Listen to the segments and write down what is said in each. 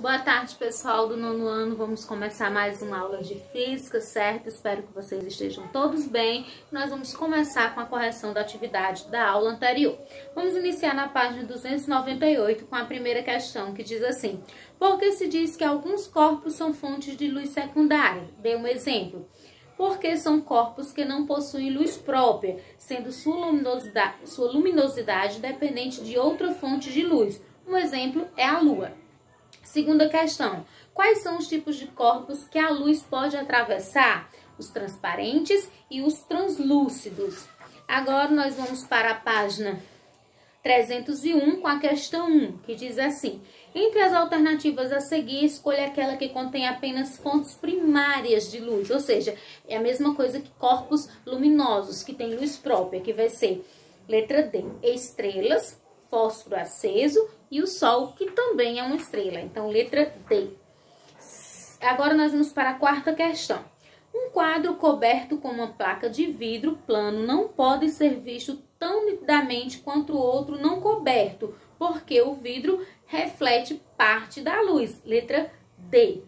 Boa tarde, pessoal do nono ano. Vamos começar mais uma aula de física, certo? Espero que vocês estejam todos bem. Nós vamos começar com a correção da atividade da aula anterior. Vamos iniciar na página 298 com a primeira questão, que diz assim: por que se diz que alguns corpos são fontes de luz secundária? Dê um exemplo. Porque são corpos que não possuem luz própria, sendo sua luminosidade dependente de outra fonte de luz. Um exemplo é a Lua. Segunda questão: quais são os tipos de corpos que a luz pode atravessar? Os transparentes e os translúcidos. Agora nós vamos para a página 301 com a questão 1, que diz assim: entre as alternativas a seguir, escolha aquela que contém apenas fontes primárias de luz, ou seja, é a mesma coisa que corpos luminosos, que tem luz própria, que vai ser letra D, estrelas, fósforo aceso e o Sol, que também é uma estrela. Então, letra D. Agora nós vamos para a quarta questão. Um quadro coberto com uma placa de vidro plano não pode ser visto tão nitidamente quanto o outro não coberto, porque o vidro reflete parte da luz. Letra D.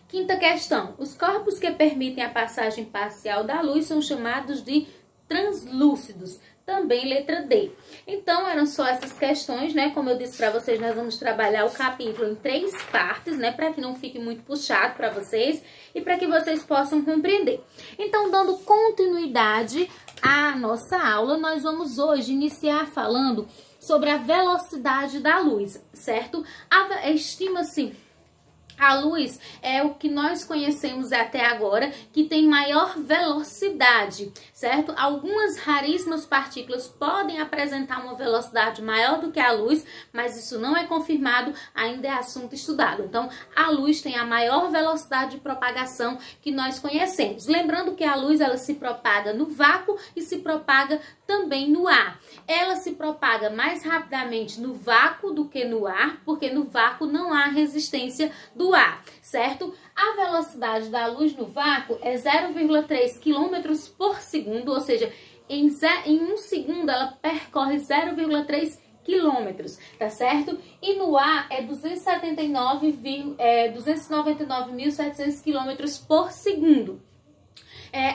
Quinta questão. Os corpos que permitem a passagem parcial da luz são chamados de translúcidos. Também letra D. Então, eram só essas questões, né? Como eu disse para vocês, nós vamos trabalhar o capítulo em 3 partes, né? Para que não fique muito puxado para vocês e para que vocês possam compreender. Então, dando continuidade à nossa aula, nós vamos hoje iniciar falando sobre a velocidade da luz, certo? Estima-se a luz é o que nós conhecemos até agora que tem maior velocidade, certo? Algumas raríssimas partículas podem apresentar uma velocidade maior do que a luz, mas isso não é confirmado, ainda é assunto estudado. Então, a luz tem a maior velocidade de propagação que nós conhecemos. Lembrando que a luz ela se propaga no vácuo e se propaga também no ar. Ela se propaga mais rapidamente no vácuo do que no ar, porque no vácuo não há resistência do ar, certo? A velocidade da luz no vácuo é 0,3 km por segundo, ou seja, em 1 segundo ela percorre 0,3 quilômetros, tá certo? E no ar é 299.700 quilômetros por segundo.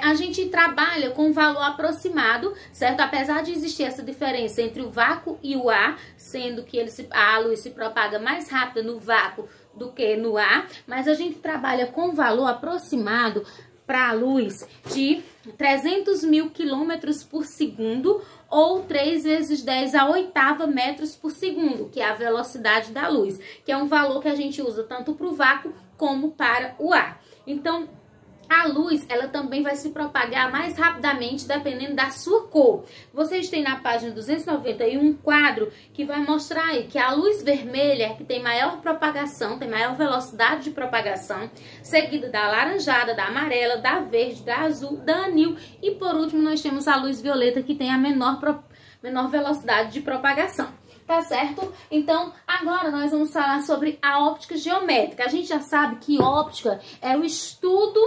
A gente trabalha com um valor aproximado, certo? Apesar de existir essa diferença entre o vácuo e o ar, sendo que a luz se propaga mais rápido no vácuo do que no ar, mas a gente trabalha com um valor aproximado para a luz de 300 mil quilômetros por segundo ou 3 vezes 10 a oitava metros por segundo, que é a velocidade da luz, que é um valor que a gente usa tanto para o vácuo como para o ar. Então, a luz, ela também vai se propagar mais rapidamente dependendo da sua cor. Vocês têm na página 291 um quadro que vai mostrar aí que a luz vermelha é que tem maior propagação, tem maior velocidade de propagação, seguida da laranjada, da amarela, da verde, da azul, da anil e por último nós temos a luz violeta que tem a menor velocidade de propagação. Tá certo? Então, agora nós vamos falar sobre a óptica geométrica. A gente já sabe que óptica é o estudo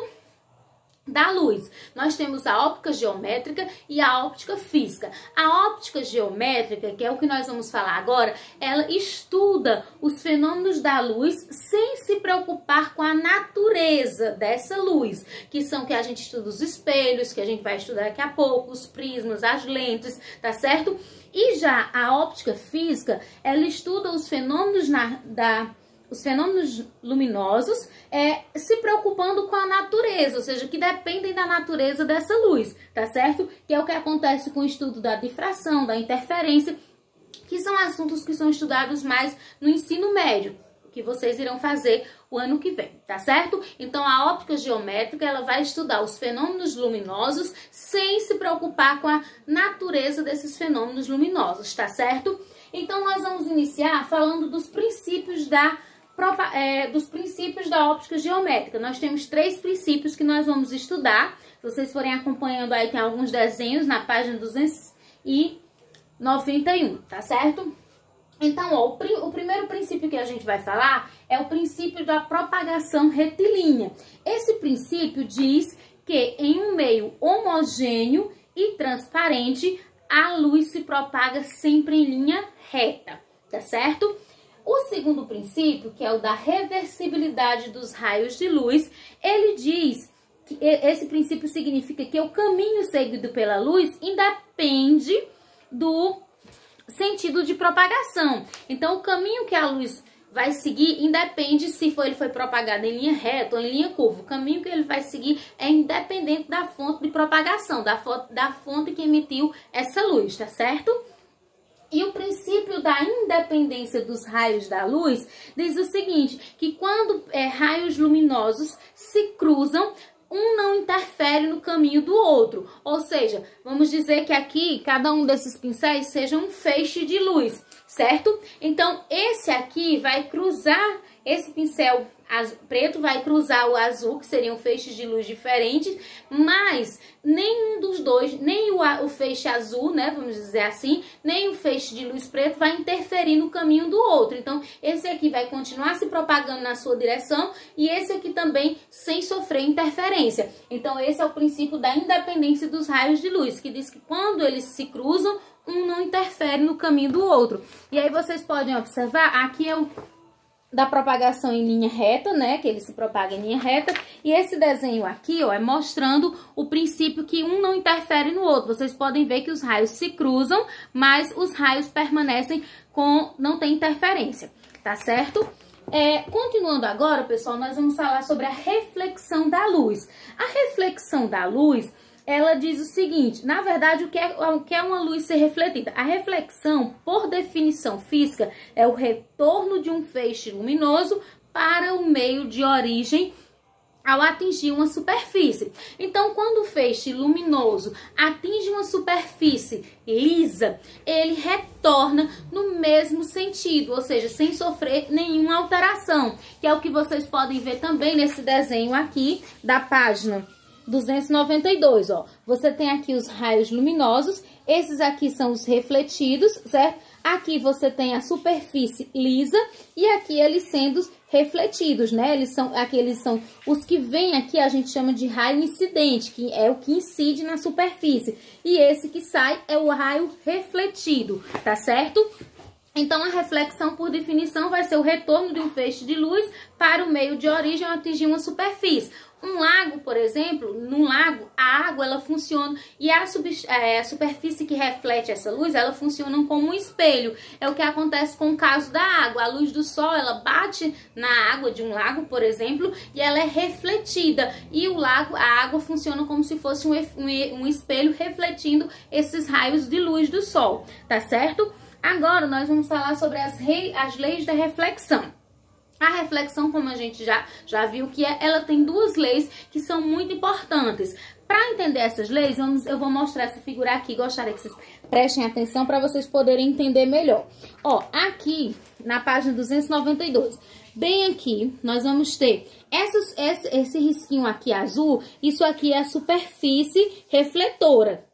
da luz. Nós temos a óptica geométrica e a óptica física. A óptica geométrica, que é o que nós vamos falar agora, ela estuda os fenômenos da luz sem se preocupar com a natureza dessa luz, que são que a gente estuda os espelhos, que a gente vai estudar daqui a pouco, os prismas, as lentes, tá certo? E já a óptica física, ela estuda os fenômenos os fenômenos luminosos, se preocupando com a natureza, ou seja, que dependem da natureza dessa luz, tá certo? Que é o que acontece com o estudo da difração, da interferência, que são assuntos que são estudados mais no ensino médio, que vocês irão fazer o ano que vem, tá certo? Então, a óptica geométrica, ela vai estudar os fenômenos luminosos sem se preocupar com a natureza desses fenômenos luminosos, tá certo? Então, nós vamos iniciar falando dos princípios da óptica geométrica. Nós temos 3 princípios que nós vamos estudar. Se vocês forem acompanhando aí, tem alguns desenhos na página 291, tá certo? Então, ó, o primeiro princípio que a gente vai falar é o princípio da propagação retilínea. Esse princípio diz que em um meio homogêneo e transparente, a luz se propaga sempre em linha reta, tá certo? O segundo princípio, que é o da reversibilidade dos raios de luz, ele diz que esse princípio significa que o caminho seguido pela luz independe do sentido de propagação. Então, o caminho que a luz vai seguir independe se ele foi propagado em linha reta ou em linha curva. O caminho que ele vai seguir é independente da fonte de propagação, da fonte que emitiu essa luz, tá certo? E o princípio da independência dos raios da luz diz o seguinte, que quando raios luminosos se cruzam, um não interfere no caminho do outro. Ou seja, vamos dizer que aqui, cada um desses pincéis seja um feixe de luz, certo? Então, esse aqui vai cruzar, esse pincel preto vai cruzar o azul, que seriam feixes de luz diferentes, mas nenhum dos dois, nem o feixe azul, né, vamos dizer assim, nem o feixe de luz preto vai interferir no caminho do outro. Então, esse aqui vai continuar se propagando na sua direção e esse aqui também sem sofrer interferência. Então, esse é o princípio da independência dos raios de luz, que diz que quando eles se cruzam, um não interfere no caminho do outro. E aí vocês podem observar, aqui é o da propagação em linha reta, né, que ele se propaga em linha reta, e esse desenho aqui, ó, é mostrando o princípio que um não interfere no outro. Vocês podem ver que os raios se cruzam, mas os raios permanecem não tem interferência, tá certo? Continuando agora, pessoal, nós vamos falar sobre a reflexão da luz. A reflexão da luz, ela diz o seguinte, na verdade, o que é uma luz ser refletida? A reflexão, por definição física, é o retorno de um feixe luminoso para o meio de origem ao atingir uma superfície. Então, quando o feixe luminoso atinge uma superfície lisa, ele retorna no mesmo sentido, ou seja, sem sofrer nenhuma alteração, que é o que vocês podem ver também nesse desenho aqui da página 292, ó. Você tem aqui os raios luminosos, esses aqui são os refletidos, certo? Aqui você tem a superfície lisa e aqui eles sendo refletidos, né? Eles são os que vêm aqui, a gente chama de raio incidente, que é o que incide na superfície. E esse que sai é o raio refletido, tá certo? Então, a reflexão, por definição, vai ser o retorno de um feixe de luz para o meio de origem ao atingir uma superfície. Um lago, por exemplo, num lago, a água, ela funciona, e a superfície que reflete essa luz, ela funciona como um espelho. É o que acontece com o caso da água. A luz do sol, ela bate na água de um lago, por exemplo, e ela é refletida. E a água funciona como se fosse um espelho refletindo esses raios de luz do sol, tá certo? Agora, nós vamos falar sobre as leis da reflexão. A reflexão, como a gente já viu que ela tem duas leis que são muito importantes. Para entender essas leis, eu vou mostrar essa figura aqui. Gostaria que vocês prestem atenção para vocês poderem entender melhor. Ó, aqui na página 292, bem aqui, nós vamos ter esse risquinho aqui azul. Isso aqui é a superfície refletora.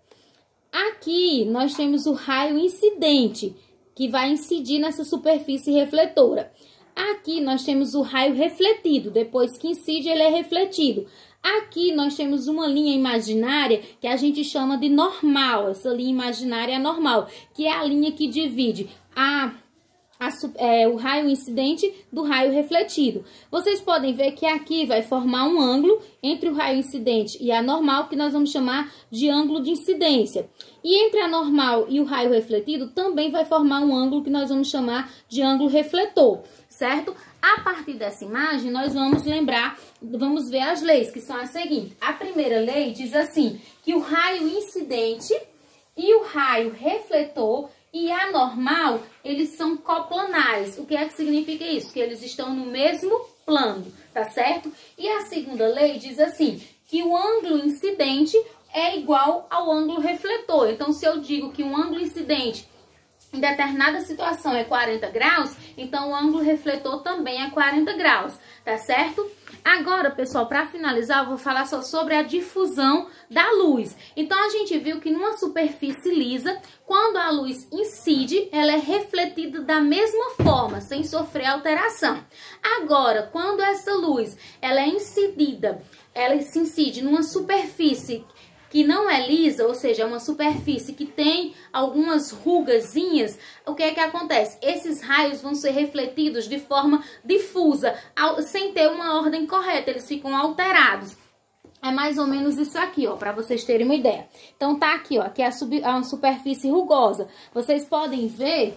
Aqui nós temos o raio incidente, que vai incidir nessa superfície refletora. Aqui nós temos o raio refletido, depois que incide ele é refletido. Aqui nós temos uma linha imaginária que a gente chama de normal, essa linha imaginária é normal, que é a linha que divide o raio incidente do raio refletido. Vocês podem ver que aqui vai formar um ângulo entre o raio incidente e a normal, que nós vamos chamar de ângulo de incidência. E entre a normal e o raio refletido também vai formar um ângulo que nós vamos chamar de ângulo refletor, certo? A partir dessa imagem, nós vamos ver as leis, que são as seguintes. A primeira lei diz assim, que o raio incidente e o raio refletor e a normal, eles são coplanares. O que é que significa isso? Que eles estão no mesmo plano, tá certo? E a segunda lei diz assim, que o ângulo incidente é igual ao ângulo refletor. Então, se eu digo que um ângulo incidente em determinada situação é 40 graus, então o ângulo refletor também é 40 graus, tá certo? Agora, pessoal, para finalizar, eu vou falar só sobre a difusão da luz. Então, a gente viu que numa superfície lisa, quando a luz incide, ela é refletida da mesma forma, sem sofrer alteração. Agora, quando essa luz ela é incidida, ela se incide numa superfície que não é lisa, ou seja, é uma superfície que tem algumas rugazinhas, o que é que acontece? Esses raios vão ser refletidos de forma difusa, sem ter uma ordem correta, eles ficam alterados. É mais ou menos isso aqui, ó, para vocês terem uma ideia. Então tá aqui, ó, aqui é a superfície rugosa. Vocês podem ver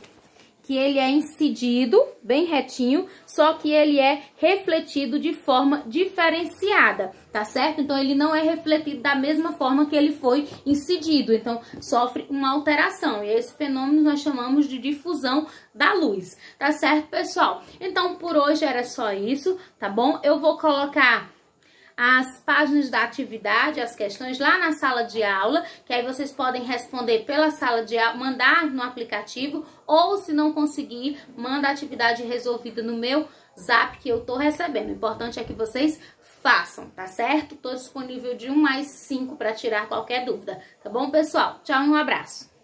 que ele é incidido, bem retinho, só que ele é refletido de forma diferenciada, tá certo? Então, ele não é refletido da mesma forma que ele foi incidido, então sofre uma alteração. E esse fenômeno nós chamamos de difusão da luz, tá certo, pessoal? Então, por hoje era só isso, tá bom? Eu vou colocar as páginas da atividade, as questões lá na sala de aula, que aí vocês podem responder pela sala de aula, mandar no aplicativo, ou se não conseguir, manda a atividade resolvida no meu zap que eu tô recebendo. O importante é que vocês façam, tá certo? Tô disponível de 1 mais 5 para tirar qualquer dúvida, tá bom, pessoal? Tchau e um abraço!